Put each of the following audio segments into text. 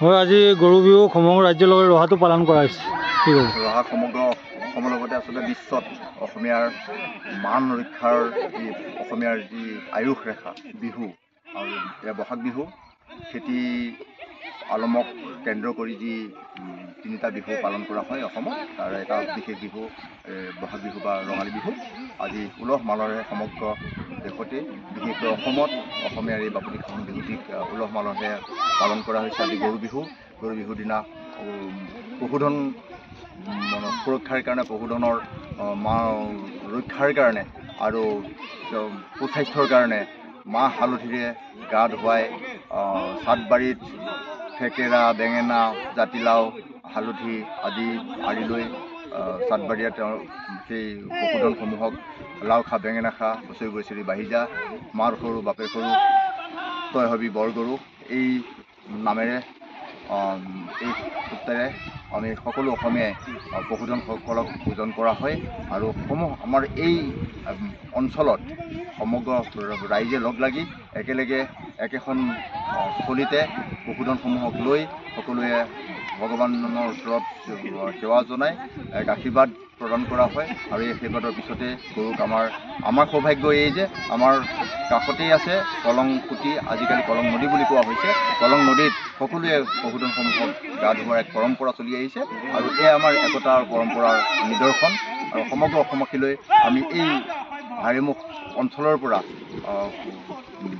হয়, আজি গৰু বিহু সমগ্ৰ ৰাজ্যৰ লগত ৰহাটো পালন কৰা হৈছে। কি ক'ব? ৰহা সমগ্ৰ অসমৰ লগতে আচলতে বিশ্বত অসমীয়াৰ মান ৰক্ষাৰ যি অসমীয়াৰ যি আয়ুস ৰেখা বিহু আৰু এয়া বহাগ বিহু খেতি আলমক কেন্দ্ৰ কৰি যি তিনিটা বিহু পালন কৰা হয় অসমত, তাৰ এটা বিশেষ বিহু বহাগ বিহু বা ৰঙালী বিহু। আজি উলহ মালহেৰে সমগ্ৰ দেশতে বিশেষকৈ অসমত অসমীয়াৰ এই বাপতিসাহোন বিহুটিক উলহ মালহেৰে পালন কৰা হৈছে। আজি গৰু বিহু। গৰু বিহুৰ দিনা পশুধন সুৰক্ষাৰ কাৰণে, পশুধনৰ ৰক্ষাৰ কাৰণে আৰু সুস্বাস্থ্যৰ কাৰণে মাহ হালধিৰে গা ধুৱাই চাটবাৰীত থেকেৰা, বেঙেনা, জাতিলাও, হালধি আদি আনি লৈ চাটবাৰীয়ে তেওঁৰ সেই পশুধনসমূহক লাও খা বেঙেনা খা বছৰি বছৰি বাঢ়ি যা, মাৰ সৰু বাপে সৰু তই হবি বৰ গৰু, এই নামেৰে এই সূত্ৰেৰে আমি সকলো অসমীয়াই পশুধনসকলক পূজন কৰা হয়। আৰু আমাৰ এই অঞ্চলত সমগ্ৰ ৰাইজে লগ লাগি একেলগে একেখন স্থলীতে পশুধনসমূহক লৈ সকলোৱে ভগৱানৰ ওচৰত সেৱা জনাই এক আশীৰ্বাদ প্ৰদান কৰা হয়। আৰু এই আশীৰ্বাদৰ পিছতে গৰুক আমাৰ সৌভাগ্য এই যে আমাৰ কাষতেই আছে কলং পুতি, আজিকালি কলং নদী বুলি কোৱা হৈছে। কলং নদীত সকলোৱে পশুধনসমূহক গা ধুওৱাৰ এক পৰম্পৰা চলি আহিছে আৰু এয়া আমাৰ একতাৰ পৰম্পৰাৰ নিদৰ্শন। আৰু সমগ্ৰ অসমবাসীলৈ আমি এই হাৰিমুখ অঞ্চলৰ পৰা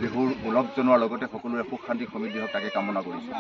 বিহুৰ ওলগ জনোৱাৰ লগতে সকলোৰে সুখ শান্তি সমৃদ্ধি হওক তাকে কামনা কৰিছোঁ।